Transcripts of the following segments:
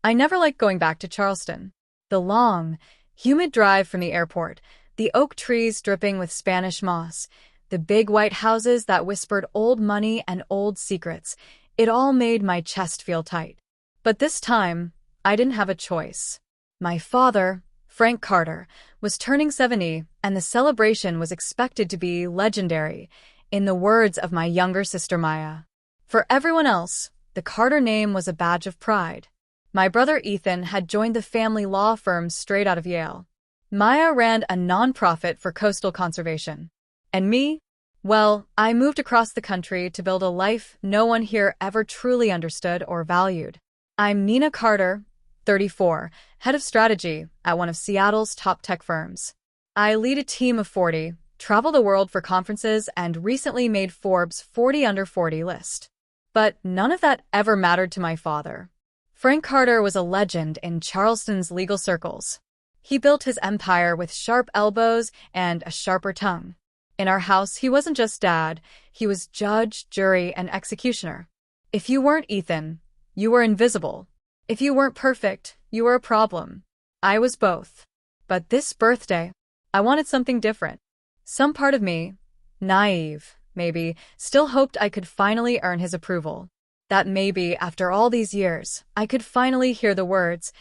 I never liked going back to Charleston. The long, humid drive from the airport, the oak trees dripping with Spanish moss, the big white houses that whispered old money and old secrets, it all made my chest feel tight. But this time, I didn't have a choice. My father, Frank Carter, was turning 70, and the celebration was expected to be legendary, in the words of my younger sister Maya. For everyone else, the Carter name was a badge of pride. My brother Ethan had joined the family law firm straight out of Yale. Maya ran a nonprofit for coastal conservation. And me? Well, I moved across the country to build a life no one here ever truly understood or valued. I'm Nina Carter, 34, head of strategy at one of Seattle's top tech firms. I lead a team of 40, travel the world for conferences, and recently made Forbes' 40 Under 40 list. But none of that ever mattered to my father. Frank Carter was a legend in Charleston's legal circles. He built his empire with sharp elbows and a sharper tongue. In our house, he wasn't just dad, he was judge, jury, and executioner. If you weren't Ethan, you were invisible. If you weren't perfect, you were a problem. I was both. But this birthday, I wanted something different. Some part of me, naive, maybe, still hoped I could finally earn his approval. That maybe, after all these years, I could finally hear the words,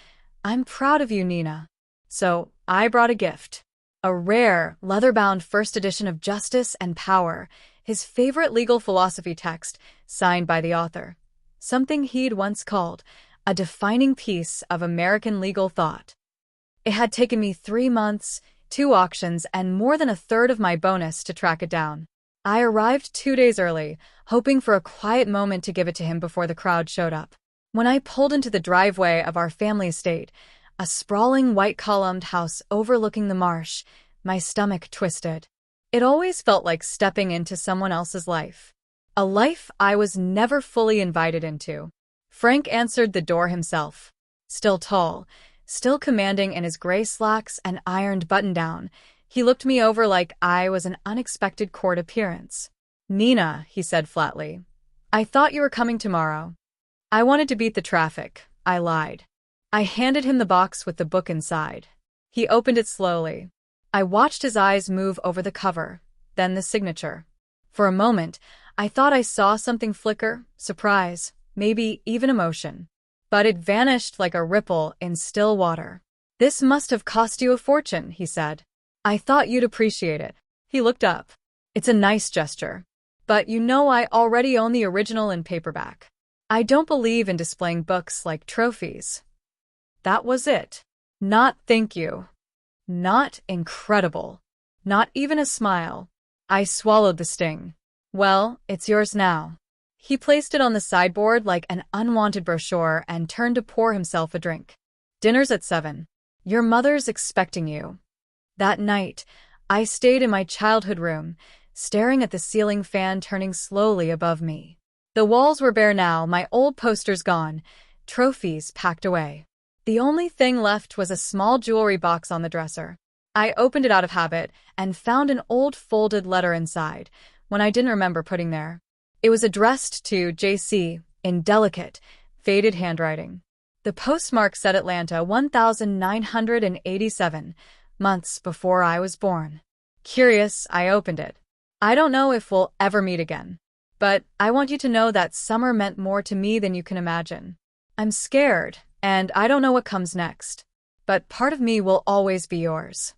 "I'm proud of you, Nina." So, I brought a gift. A rare, leather-bound first edition of Justice and Power, his favorite legal philosophy text, signed by the author. Something he'd once called a defining piece of American legal thought. It had taken me 3 months, 2 auctions, and more than a third of my bonus to track it down. I arrived 2 days early, hoping for a quiet moment to give it to him before the crowd showed up. When I pulled into the driveway of our family estate, a sprawling white-columned house overlooking the marsh, my stomach twisted. It always felt like stepping into someone else's life. A life I was never fully invited into. Frank answered the door himself. Still tall, still commanding in his gray slacks and ironed button-down, he looked me over like I was an unexpected court appearance. "Nina," he said flatly, "I thought you were coming tomorrow." "I wanted to beat the traffic," I lied. I handed him the box with the book inside. He opened it slowly. I watched his eyes move over the cover, then the signature. For a moment, I thought I saw something flicker, surprise, maybe even emotion. But it vanished like a ripple in still water. "This must have cost you a fortune," he said. "I thought you'd appreciate it." He looked up. "It's a nice gesture. But you know I already own the original in paperback. I don't believe in displaying books like trophies." That was it. Not thank you. Not incredible. Not even a smile. I swallowed the sting. "Well, it's yours now." He placed it on the sideboard like an unwanted brochure and turned to pour himself a drink. "Dinner's at 7. Your mother's expecting you." That night, I stayed in my childhood room, staring at the ceiling fan turning slowly above me. The walls were bare now, my old posters gone, trophies packed away. The only thing left was a small jewelry box on the dresser. I opened it out of habit and found an old folded letter inside, one I didn't remember putting there. It was addressed to JC in delicate, faded handwriting. The postmark said Atlanta 1987, months before I was born. Curious, I opened it. "I don't know if we'll ever meet again, but I want you to know that summer meant more to me than you can imagine. I'm scared, and I don't know what comes next, but part of me will always be yours."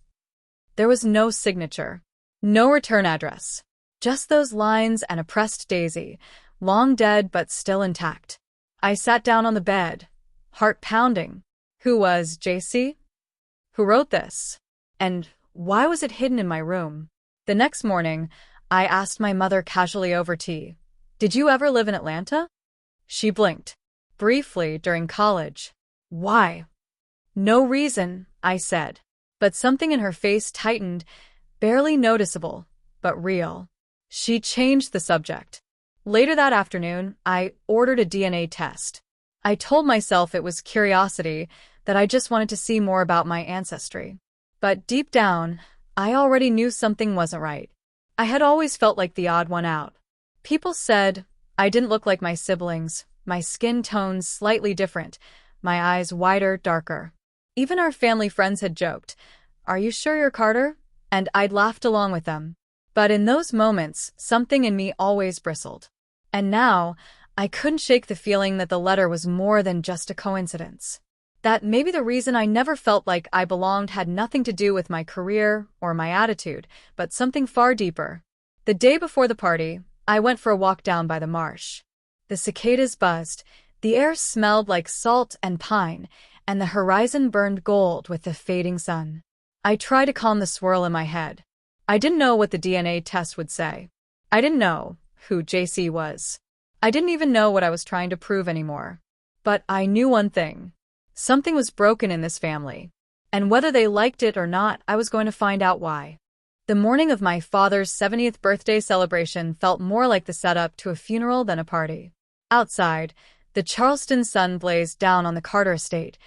There was no signature, no return address, just those lines and a pressed daisy, long dead but still intact. I sat down on the bed, heart pounding. Who was JC? Who wrote this? And why was it hidden in my room? The next morning, I asked my mother casually over tea, "Did you ever live in Atlanta?" She blinked. "Briefly, during college." "Why?" "No reason," I said. But something in her face tightened, barely noticeable, but real. She changed the subject. Later that afternoon, I ordered a DNA test. I told myself it was curiosity, that I just wanted to see more about my ancestry. But deep down, I already knew something wasn't right. I had always felt like the odd one out. People said I didn't look like my siblings, my skin tones slightly different, my eyes wider, darker. Even our family friends had joked, "Are you sure you're Carter?" And I'd laughed along with them. But in those moments, something in me always bristled. And now, I couldn't shake the feeling that the letter was more than just a coincidence. That maybe the reason I never felt like I belonged had nothing to do with my career or my attitude, but something far deeper. The day before the party, I went for a walk down by the marsh. The cicadas buzzed, the air smelled like salt and pine, and the horizon burned gold with the fading sun. I tried to calm the swirl in my head. I didn't know what the DNA test would say. I didn't know who JC was. I didn't even know what I was trying to prove anymore. But I knew one thing. Something was broken in this family. And whether they liked it or not, I was going to find out why. The morning of my father's 70th birthday celebration felt more like the setup to a funeral than a party. Outside, the Charleston sun blazed down on the Carter estate,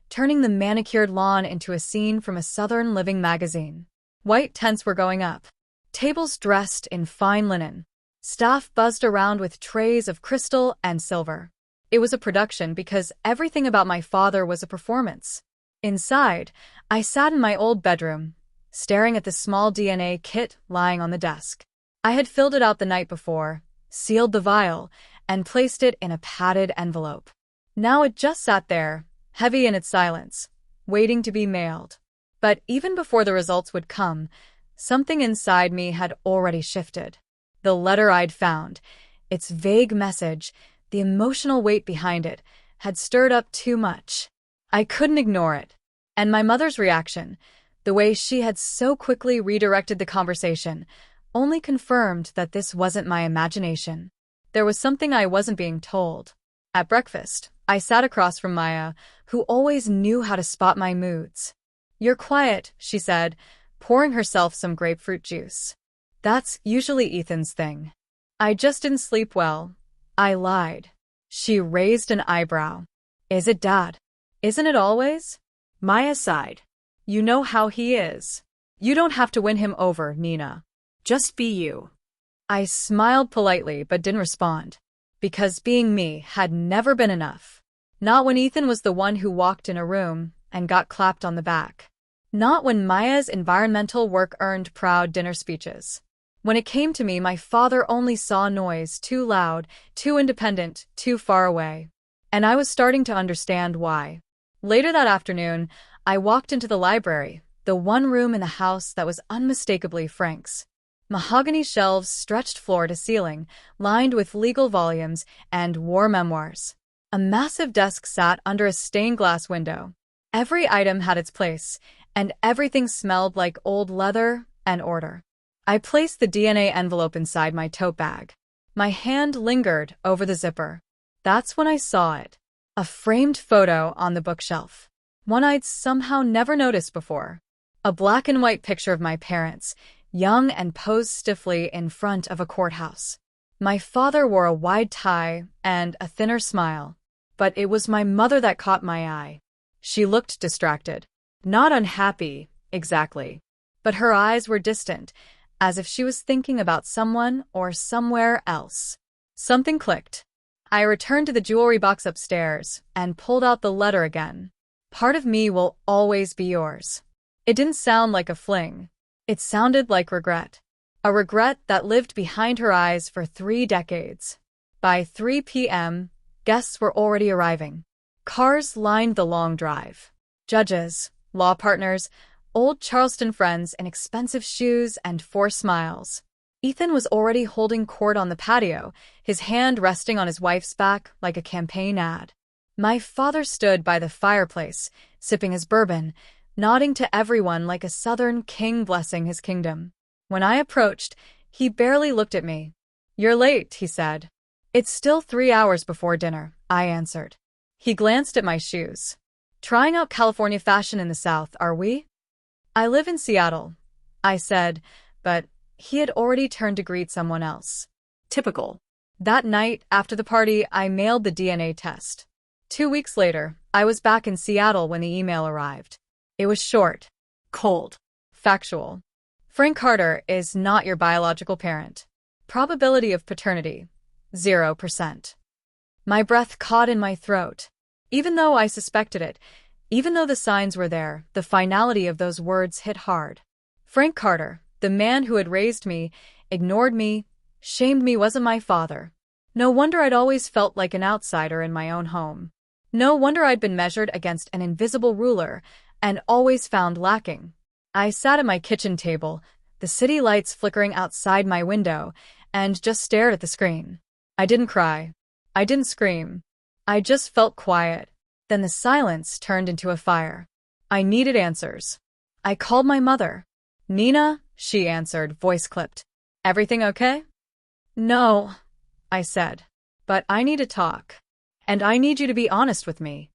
turning the manicured lawn into a scene from a Southern Living magazine. White tents were going up, tables dressed in fine linen. Staff buzzed around with trays of crystal and silver. It was a production because everything about my father was a performance. Inside, I sat in my old bedroom, staring at the small DNA kit lying on the desk. I had filled it out the night before, sealed the vial, and placed it in a padded envelope. Now it just sat there, heavy in its silence, waiting to be mailed. But even before the results would come, something inside me had already shifted. The letter I'd found, its vague message, the emotional weight behind it, had stirred up too much. I couldn't ignore it. And my mother's reaction, the way she had so quickly redirected the conversation, only confirmed that this wasn't my imagination. There was something I wasn't being told. At breakfast, I sat across from Maya, who always knew how to spot my moods. "You're quiet," she said, pouring herself some grapefruit juice. "That's usually Ethan's thing." "I just didn't sleep well," I lied. She raised an eyebrow. "Is it, Dad? Isn't it always?" Maya sighed. "You know how he is. You don't have to win him over, Nina. Just be you." I smiled politely but didn't respond. Because being me had never been enough. Not when Ethan was the one who walked in a room and got clapped on the back. Not when Maya's environmental work earned proud dinner speeches. When it came to me, my father only saw noise too loud, too independent, too far away. And I was starting to understand why. Later that afternoon, I walked into the library, the one room in the house that was unmistakably Frank's. Mahogany shelves stretched floor to ceiling, lined with legal volumes and war memoirs. A massive desk sat under a stained glass window. Every item had its place, and everything smelled like old leather and order. I placed the DNA envelope inside my tote bag. My hand lingered over the zipper. That's when I saw it. A framed photo on the bookshelf. One I'd somehow never noticed before. A black and white picture of my parents, young and posed stiffly in front of a courthouse. My father wore a wide tie and a thinner smile. But it was my mother that caught my eye. She looked distracted. Not unhappy, exactly. But her eyes were distant, as if she was thinking about someone or somewhere else. Something clicked. I returned to the jewelry box upstairs and pulled out the letter again. "Part of me will always be yours." It didn't sound like a fling. It sounded like regret. A regret that lived behind her eyes for 3 decades. By 3 p.m., guests were already arriving. Cars lined the long drive. Judges, law partners, old Charleston friends in expensive shoes and 4 smiles. Ethan was already holding court on the patio, his hand resting on his wife's back like a campaign ad. My father stood by the fireplace, sipping his bourbon, nodding to everyone like a Southern king blessing his kingdom. When I approached, he barely looked at me. "You're late," he said. "It's still 3 hours before dinner," I answered. He glanced at my shoes. "Trying out California fashion in the South, are we?" "I live in Seattle," I said, but he had already turned to greet someone else. Typical. That night, after the party, I mailed the DNA test. 2 weeks later, I was back in Seattle when the email arrived. It was short, cold, factual. "Frank Carter is not your biological parent. Probability of paternity, 0%. My breath caught in my throat. Even though I suspected it, even though the signs were there, the finality of those words hit hard. Frank Carter, the man who had raised me, ignored me, shamed me, wasn't my father. No wonder I'd always felt like an outsider in my own home. No wonder I'd been measured against an invisible ruler and always found lacking. I sat at my kitchen table, the city lights flickering outside my window, and just stared at the screen. I didn't cry. I didn't scream. I just felt quiet. Then the silence turned into a fire. I needed answers. I called my mother. "Nina," she answered, voice clipped. "Everything okay?" "No," I said. "But I need to talk. And I need you to be honest with me."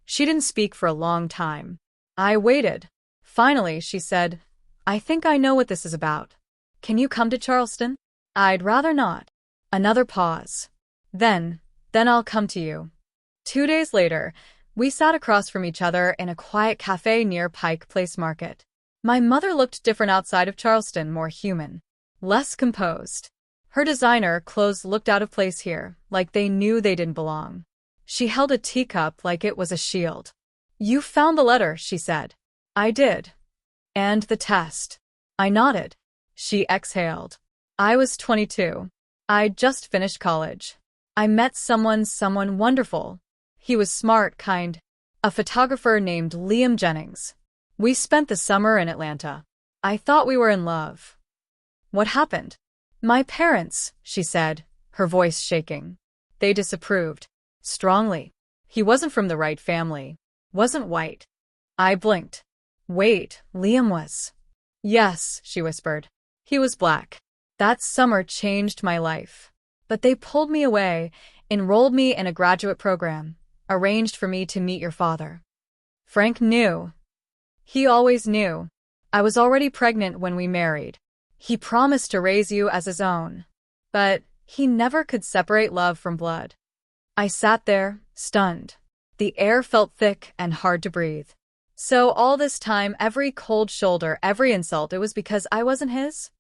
She didn't speak for a long time. I waited. Finally, she said, "I think I know what this is about. Can you come to Charleston?" "I'd rather not." Another pause. Then I'll come to you." 2 days later, we sat across from each other in a quiet cafe near Pike Place Market. My mother looked different outside of Charleston, more human, less composed. Her designer clothes looked out of place here, like they knew they didn't belong. She held a teacup like it was a shield. "You found the letter," she said. "I did." "And the test." I nodded. She exhaled. "I was 22. I'd just finished college. I met someone wonderful. He was smart, kind. A photographer named Liam Jennings. We spent the summer in Atlanta. I thought we were in love." "What happened?" "My parents," she said, her voice shaking. "They disapproved. Strongly. He wasn't from the right family. Wasn't white." I blinked. "Wait, Liam was?" "Yes," she whispered. "He was black. That summer changed my life. But they pulled me away, enrolled me in a graduate program, arranged for me to meet your father. Frank knew. He always knew. I was already pregnant when we married. He promised to raise you as his own. But he never could separate love from blood." I sat there, stunned. The air felt thick and hard to breathe. So all this time, every cold shoulder, every insult, it was because I wasn't his?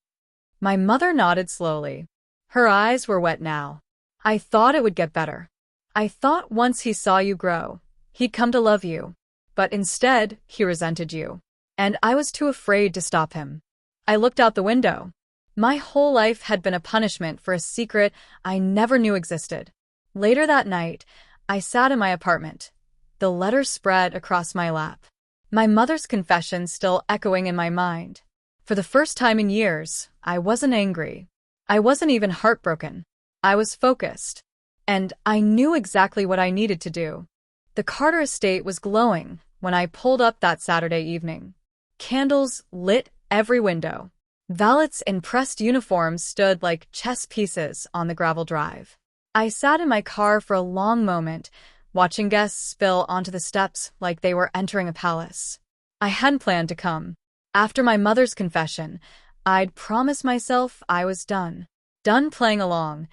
My mother nodded slowly. Her eyes were wet now. "I thought it would get better. I thought once he saw you grow, he'd come to love you. But instead, he resented you. And I was too afraid to stop him." I looked out the window. My whole life had been a punishment for a secret I never knew existed. Later that night, I sat in my apartment. The letter spread across my lap. My mother's confession still echoing in my mind. For the first time in years, I wasn't angry. I wasn't even heartbroken. I was focused. And I knew exactly what I needed to do. The Carter estate was glowing when I pulled up that Saturday evening. Candles lit every window. Valets in pressed uniforms stood like chess pieces on the gravel drive. I sat in my car for a long moment, watching guests spill onto the steps like they were entering a palace. I hadn't planned to come. After my mother's confession, I'd promised myself I was done. Done playing along.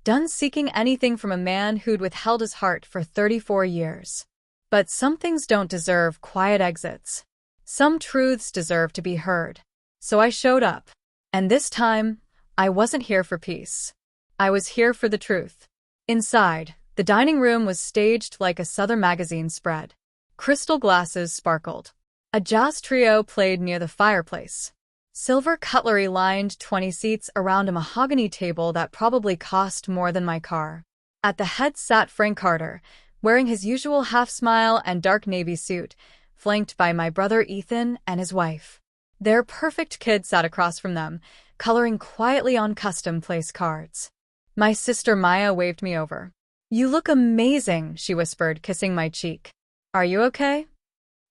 Done seeking anything from a man who'd withheld his heart for 34 years. But some things don't deserve quiet exits. Some truths deserve to be heard. So I showed up. And this time, I wasn't here for peace. I was here for the truth. Inside, the dining room was staged like a Southern magazine spread. Crystal glasses sparkled. A jazz trio played near the fireplace. Silver cutlery lined 20 seats around a mahogany table that probably cost more than my car. At the head sat Frank Carter, wearing his usual half-smile and dark navy suit, flanked by my brother Ethan and his wife. Their perfect kid sat across from them, coloring quietly on custom-placed cards. My sister Maya waved me over. "You look amazing," she whispered, kissing my cheek. "Are you okay?"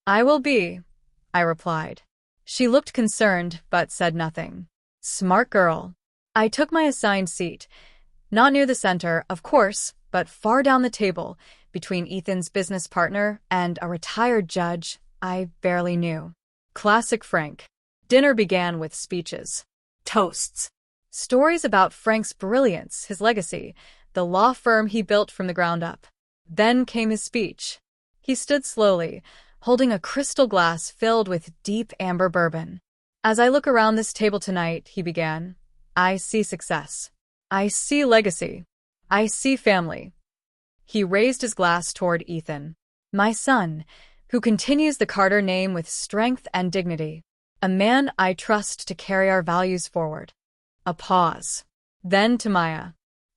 "I will be," I replied. She looked concerned, but said nothing. Smart girl. I took my assigned seat. Not near the center, of course, but far down the table, between Ethan's business partner and a retired judge I barely knew. Classic Frank. Dinner began with speeches. Toasts. Stories about Frank's brilliance, his legacy, the law firm he built from the ground up. Then came his speech. He stood slowly, holding a crystal glass filled with deep amber bourbon. "As I look around this table tonight," he began, "I see success. I see legacy. I see family." He raised his glass toward Ethan. My son, who continues the Carter name with strength and dignity. A man I trust to carry our values forward. A pause. Then to Maya.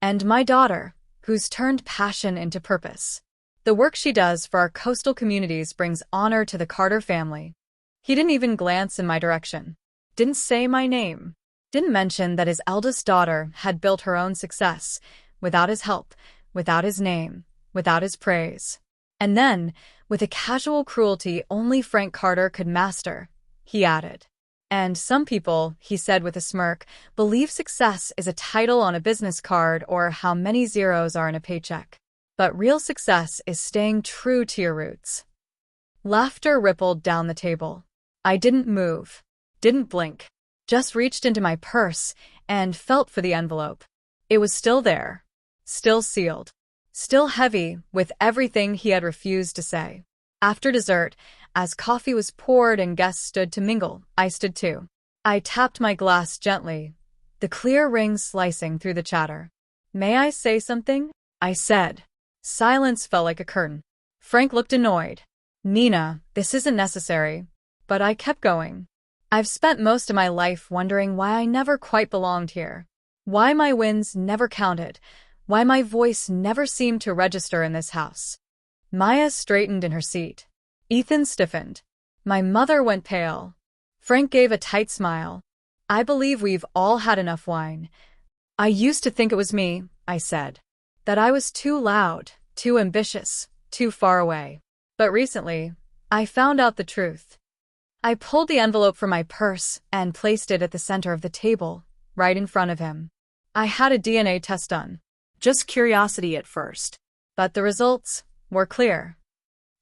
And my daughter, who's turned passion into purpose. The work she does for our coastal communities brings honor to the Carter family. He didn't even glance in my direction. Didn't say my name. Didn't mention that his eldest daughter had built her own success, without his help, without his name, without his praise. And then, with a casual cruelty only Frank Carter could master, he added. And some people, he said with a smirk, believe success is a title on a business card or how many zeros are in a paycheck. But real success is staying true to your roots. Laughter rippled down the table. I didn't move, didn't blink, just reached into my purse and felt for the envelope. It was still there, still sealed, still heavy with everything he had refused to say. After dessert, as coffee was poured and guests stood to mingle, I stood too. I tapped my glass gently, the clear ring slicing through the chatter. May I say something? I said. Silence fell like a curtain. Frank looked annoyed. Nina, this isn't necessary. But I kept going. I've spent most of my life wondering why I never quite belonged here. Why my wins never counted. Why my voice never seemed to register in this house. Maya straightened in her seat. Ethan stiffened. My mother went pale. Frank gave a tight smile. I believe we've all had enough wine. I used to think it was me, I said. That I was too loud, too ambitious, too far away. But recently, I found out the truth. I pulled the envelope from my purse and placed it at the center of the table, right in front of him. I had a DNA test done. Just curiosity at first. But the results were clear.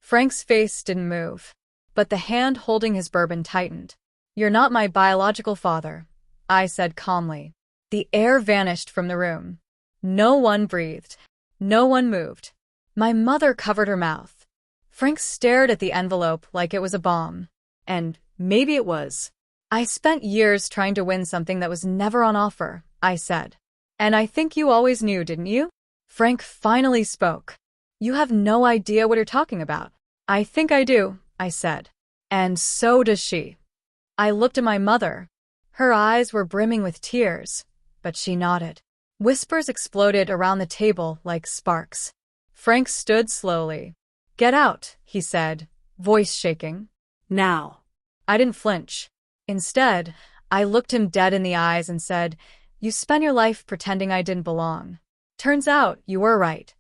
Frank's face didn't move, but the hand holding his bourbon tightened. You're not my biological father, I said calmly. The air vanished from the room. No one breathed. No one moved. My mother covered her mouth. Frank stared at the envelope like it was a bomb. And maybe it was. I spent years trying to win something that was never on offer, I said. And I think you always knew, didn't you? Frank finally spoke. You have no idea what you're talking about. I think I do, I said. And so does she. I looked at my mother. Her eyes were brimming with tears, but she nodded. Whispers exploded around the table like sparks. Frank stood slowly. Get out, he said, voice shaking. Now. I didn't flinch. Instead, I looked him dead in the eyes and said, You spent your life pretending I didn't belong. Turns out you were right.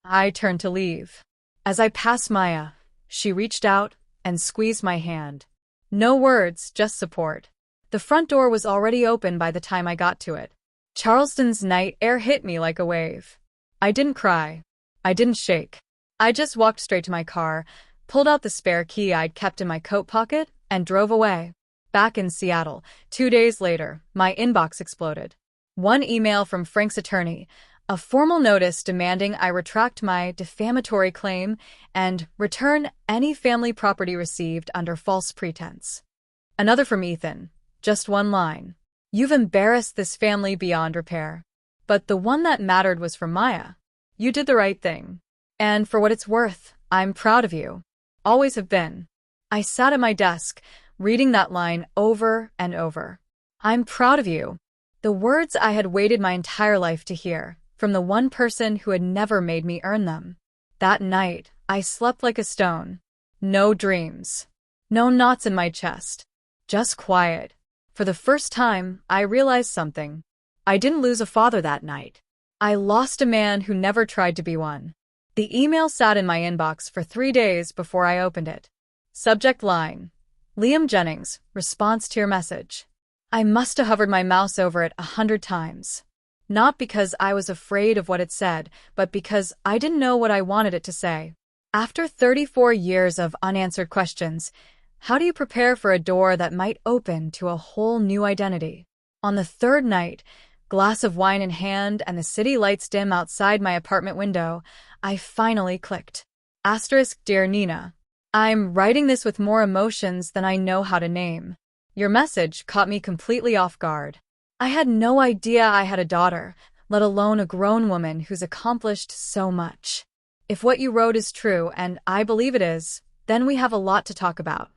I turned to leave. As I passed Maya, she reached out and squeezed my hand. No words, just support. The front door was already open by the time I got to it. Charleston's night air hit me like a wave. I didn't cry. I didn't shake. I just walked straight to my car, pulled out the spare key I'd kept in my coat pocket, and drove away. Back in Seattle, 2 days later, my inbox exploded. One email from Frank's attorney, a formal notice demanding I retract my defamatory claim and return any family property received under false pretense. Another from Ethan, just one line. You've embarrassed this family beyond repair. But the one that mattered was from Maya. You did the right thing. And for what it's worth, I'm proud of you. Always have been. I sat at my desk, reading that line over and over. I'm proud of you. The words I had waited my entire life to hear, from the one person who had never made me earn them. That night, I slept like a stone. No dreams. No knots in my chest. Just quiet. For the first time, I realized something. I didn't lose a father that night. I lost a man who never tried to be one. The email sat in my inbox for 3 days before I opened it. Subject line. Liam Jennings, response to your message. I must have hovered my mouse over it 100 times. Not because I was afraid of what it said, but because I didn't know what I wanted it to say. After 34 years of unanswered questions, how do you prepare for a door that might open to a whole new identity? On the third night, glass of wine in hand and the city lights dim outside my apartment window, I finally clicked. Dear Nina. I'm writing this with more emotions than I know how to name. Your message caught me completely off guard. I had no idea I had a daughter, let alone a grown woman who's accomplished so much. If what you wrote is true, and I believe it is, then we have a lot to talk about.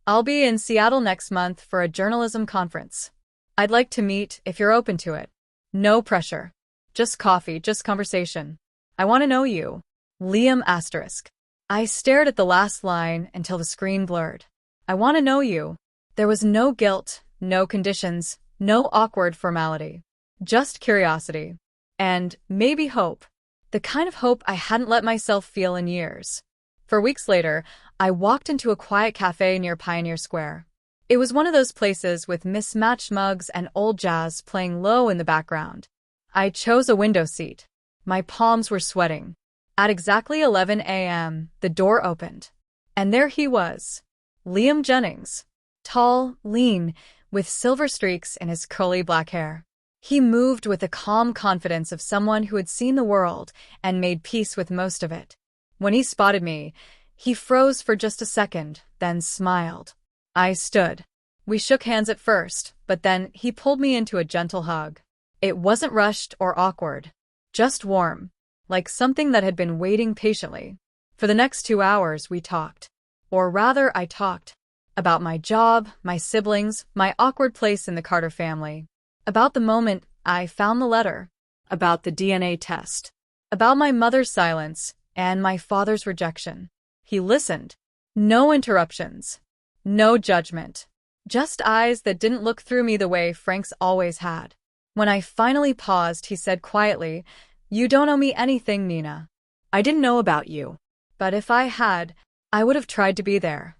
I'll be in Seattle next month for a journalism conference. I'd like to meet if you're open to it. No pressure. Just coffee, just conversation. I want to know you. Liam asterisk. I stared at the last line until the screen blurred. I want to know you. There was no guilt, no conditions, no awkward formality. Just curiosity. And maybe hope. The kind of hope I hadn't let myself feel in years. For weeks later, I walked into a quiet cafe near Pioneer Square. It was one of those places with mismatched mugs and old jazz playing low in the background. I chose a window seat. My palms were sweating. At exactly 11 a.m., the door opened. And there he was. Liam Jennings. Tall, lean, with silver streaks in his curly black hair. He moved with the calm confidence of someone who had seen the world and made peace with most of it. When he spotted me, he froze for just a second, then smiled. I stood. We shook hands at first, but then he pulled me into a gentle hug. It wasn't rushed or awkward, just warm, like something that had been waiting patiently. For the next 2 hours, we talked. Or rather, I talked. About my job, my siblings, my awkward place in the Carter family. About the moment I found the letter. About the DNA test. About my mother's silence and my father's rejection. He listened. No interruptions. No judgment. Just eyes that didn't look through me the way Frank's always had. When I finally paused, he said quietly, "You don't owe me anything, Nina. I didn't know about you. But if I had, I would have tried to be there."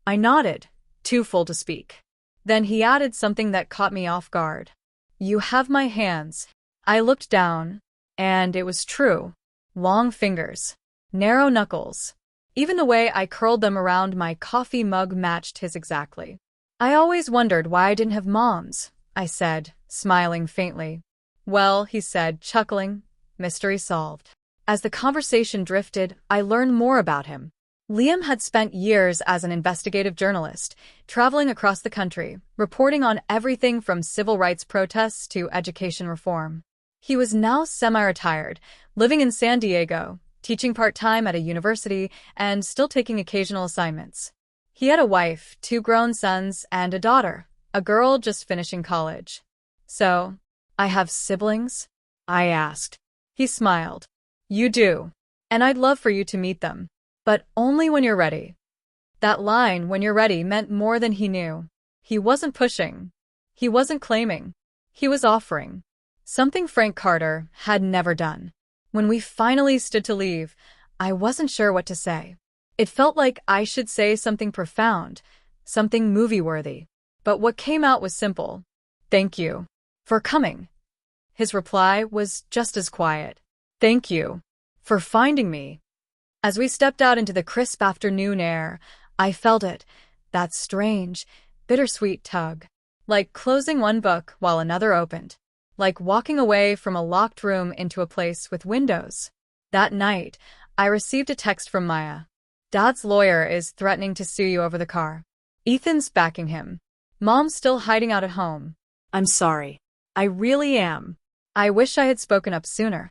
I nodded, too full to speak. Then he added something that caught me off guard. "You have my hands." I looked down, and it was true. Long fingers. Narrow knuckles. Even the way I curled them around my coffee mug matched his exactly. "I always wondered why I didn't have moms," I said, smiling faintly. "Well," he said, chuckling, "mystery solved." As the conversation drifted, I learned more about him. Liam had spent years as an investigative journalist, traveling across the country, reporting on everything from civil rights protests to education reform. He was now semi-retired, living in San Diego, teaching part-time at a university, and still taking occasional assignments. He had a wife, 2 grown sons, and a daughter, a girl just finishing college. "So, I have siblings?" I asked. He smiled. "You do. And I'd love for you to meet them. But only when you're ready." That line, "when you're ready," meant more than he knew. He wasn't pushing. He wasn't claiming. He was offering. Something Frank Carter had never done. When we finally stood to leave, I wasn't sure what to say. It felt like I should say something profound, something movie-worthy. But what came out was simple. "Thank you for coming." His reply was just as quiet. "Thank you for finding me." As we stepped out into the crisp afternoon air, I felt it, that strange, bittersweet tug. Like closing one book while another opened. Like walking away from a locked room into a place with windows. That night, I received a text from Maya. "Dad's lawyer is threatening to sue you over the car. Ethan's backing him. Mom's still hiding out at home. I'm sorry. I really am. I wish I had spoken up sooner."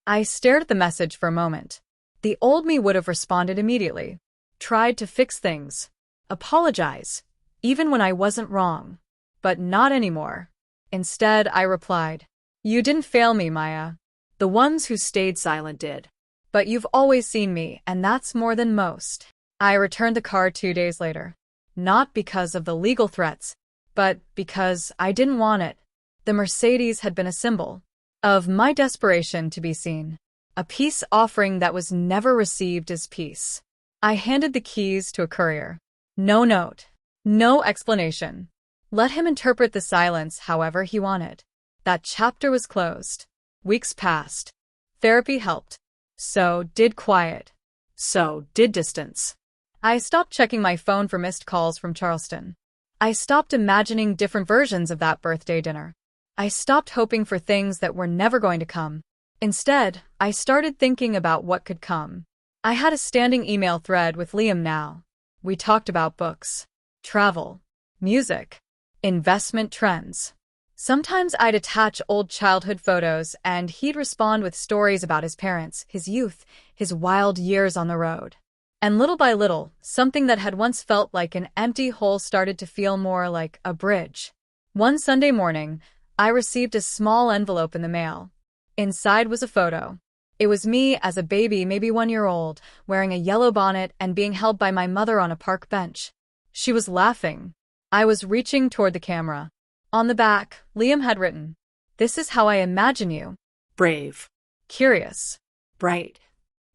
I stared at the message for a moment. The old me would have responded immediately. Tried to fix things. Apologize. Even when I wasn't wrong. But not anymore. Instead, I replied, "You didn't fail me, Maya. The ones who stayed silent did. But you've always seen me, and that's more than most." I returned the car 2 days later. Not because of the legal threats, but because I didn't want it. The Mercedes had been a symbol of my desperation to be seen. A peace offering that was never received as peace. I handed the keys to a courier. No note. No explanation. Let him interpret the silence however he wanted. That chapter was closed. Weeks passed. Therapy helped. So did quiet. So did distance. I stopped checking my phone for missed calls from Charleston. I stopped imagining different versions of that birthday dinner. I stopped hoping for things that were never going to come. Instead, I started thinking about what could come. I had a standing email thread with Liam now. We talked about books, travel, music, investment trends. Sometimes I'd attach old childhood photos and he'd respond with stories about his parents, his youth, his wild years on the road. And little by little, something that had once felt like an empty hole started to feel more like a bridge. One Sunday morning, I received a small envelope in the mail. Inside was a photo. It was me as a baby, maybe 1 year old, wearing a yellow bonnet and being held by my mother on a park bench. She was laughing. I was reaching toward the camera. On the back, Liam had written, "This is how I imagine you." Brave. Curious. Bright.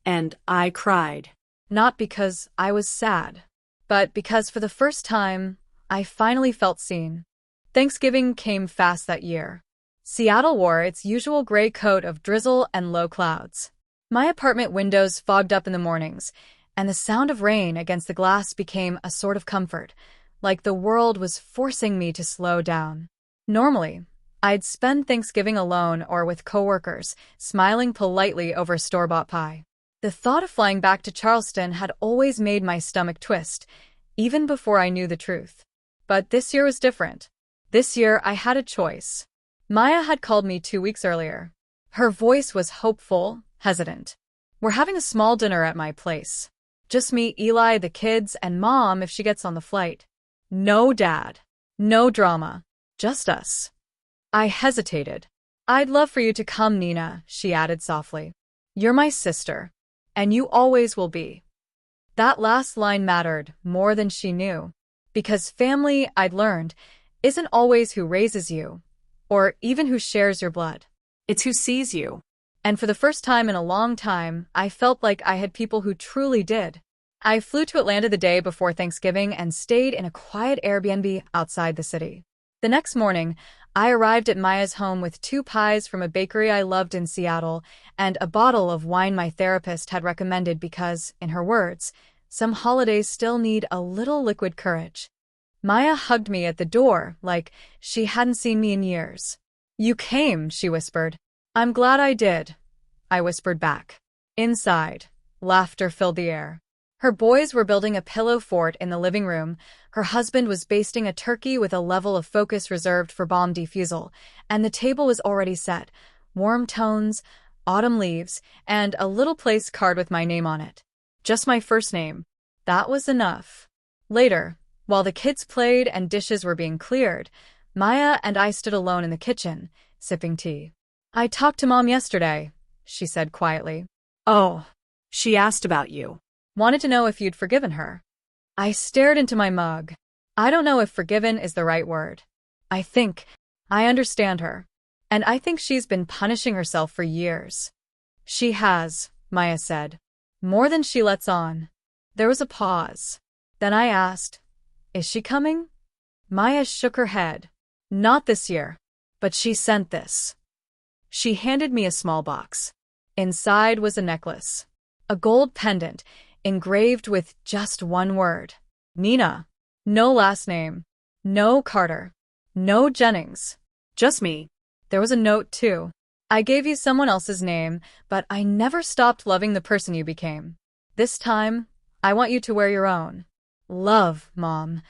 And I cried. Not because I was sad, but because for the first time, I finally felt seen. Thanksgiving came fast that year. Seattle wore its usual gray coat of drizzle and low clouds. My apartment windows fogged up in the mornings, and the sound of rain against the glass became a sort of comfort, like the world was forcing me to slow down. Normally, I'd spend Thanksgiving alone or with coworkers, smiling politely over store-bought pie. The thought of flying back to Charleston had always made my stomach twist, even before I knew the truth. But this year was different. This year, I had a choice. Maya had called me 2 weeks earlier. Her voice was hopeful, hesitant. "We're having a small dinner at my place. Just me, Eli, the kids, and Mom if she gets on the flight. No dad. No drama. Just us." I hesitated. "I'd love for you to come, Nina," she added softly. "You're my sister. And you always will be." That last line mattered more than she knew. Because family, I'd learned, isn't always who raises you, or even who shares your blood. It's who sees you. And for the first time in a long time, I felt like I had people who truly did. I flew to Atlanta the day before Thanksgiving and stayed in a quiet Airbnb outside the city. The next morning, I arrived at Maya's home with 2 pies from a bakery I loved in Seattle and a bottle of wine my therapist had recommended because, in her words, some holidays still need a little liquid courage. Maya hugged me at the door like she hadn't seen me in years. "You came," she whispered. "I'm glad I did," I whispered back. Inside, laughter filled the air. Her boys were building a pillow fort in the living room, her husband was basting a turkey with a level of focus reserved for bomb defusal, and the table was already set, warm tones, autumn leaves, and a little place card with my name on it. Just my first name. That was enough. Later, while the kids played and dishes were being cleared, Maya and I stood alone in the kitchen, sipping tea. "I talked to Mom yesterday," she said quietly. "Oh, she asked about you." "Wanted to know if you'd forgiven her." I stared into my mug. I don't know if forgiven is the right word. I think I understand her. And I think she's been punishing herself for years. "She has," Maya said. "More than she lets on." There was a pause. Then I asked, "Is she coming?" Maya shook her head. "Not this year. But she sent this." She handed me a small box. Inside was a necklace. A gold pendant, engraved with just one word. Nina. No last name. No Carter. No Jennings. Just me. There was a note, too. "I gave you someone else's name, but I never stopped loving the person you became. This time, I want you to wear your own. Love, Mom."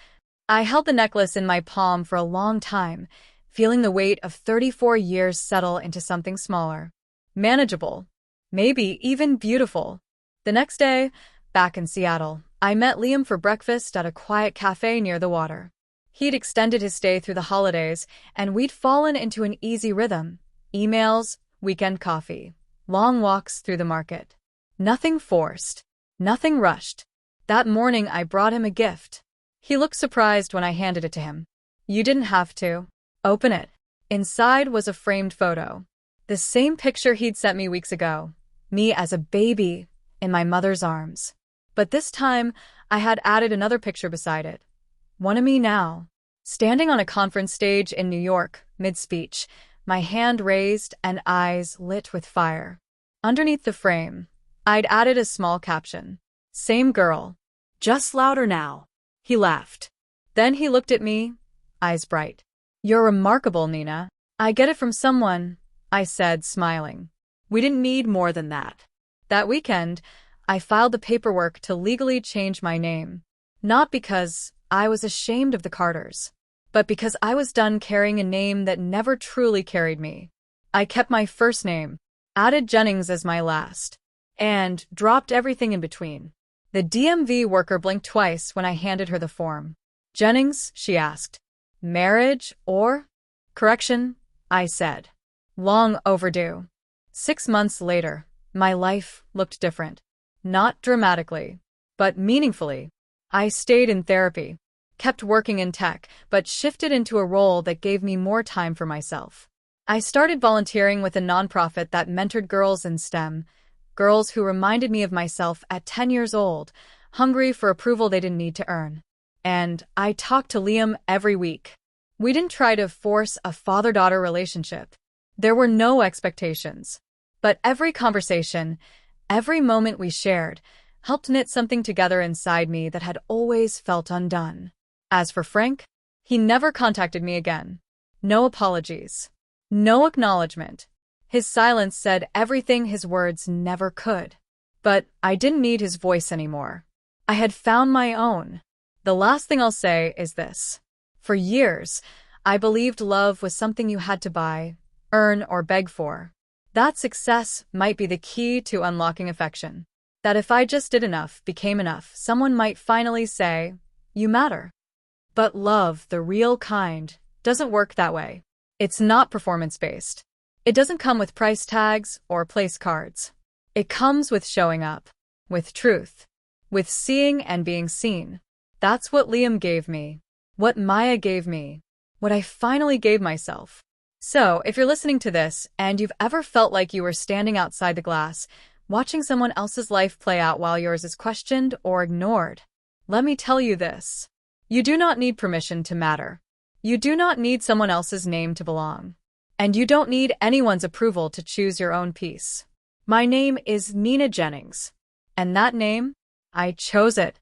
I held the necklace in my palm for a long time, feeling the weight of 34 years settle into something smaller. Manageable. Maybe even beautiful. The next day, back in Seattle, I met Liam for breakfast at a quiet cafe near the water. He'd extended his stay through the holidays, and we'd fallen into an easy rhythm. Emails, weekend coffee, long walks through the market. Nothing forced. Nothing rushed. That morning I brought him a gift. He looked surprised when I handed it to him. "You didn't have to. Open it." Inside was a framed photo. The same picture he'd sent me weeks ago. Me as a baby, in my mother's arms. But this time, I had added another picture beside it. One of me now. Standing on a conference stage in New York, mid-speech, my hand raised and eyes lit with fire. Underneath the frame, I'd added a small caption. "Same girl. Just louder now." He laughed. Then he looked at me, eyes bright. "You're remarkable, Nina. I get it from someone," I said, smiling. "We didn't need more than that." That weekend, I filed the paperwork to legally change my name. Not because I was ashamed of the Carters, but because I was done carrying a name that never truly carried me. I kept my first name, added Jennings as my last, and dropped everything in between. The DMV worker blinked twice when I handed her the form. "Jennings," she asked. "Marriage or?" "Correction," I said. "Long overdue." 6 months later, my life looked different. Not dramatically, but meaningfully. I stayed in therapy, kept working in tech, but shifted into a role that gave me more time for myself. I started volunteering with a nonprofit that mentored girls in STEM, girls who reminded me of myself at 10 years old, hungry for approval they didn't need to earn. And I talked to Liam every week. We didn't try to force a father-daughter relationship. There were no expectations. But every conversation, every moment we shared, helped knit something together inside me that had always felt undone. As for Frank, he never contacted me again. No apologies. No acknowledgement. His silence said everything his words never could. But I didn't need his voice anymore. I had found my own. The last thing I'll say is this. For years, I believed love was something you had to buy, earn, or beg for. That success might be the key to unlocking affection. That if I just did enough, became enough, someone might finally say, "You matter." But love, the real kind, doesn't work that way. It's not performance-based. It doesn't come with price tags or place cards. It comes with showing up, with truth, with seeing and being seen. That's what Liam gave me, what Maya gave me, what I finally gave myself. So, if you're listening to this and you've ever felt like you were standing outside the glass, watching someone else's life play out while yours is questioned or ignored, let me tell you this. You do not need permission to matter. You do not need someone else's name to belong. And you don't need anyone's approval to choose your own peace. My name is Nina Jennings. And that name, I chose it.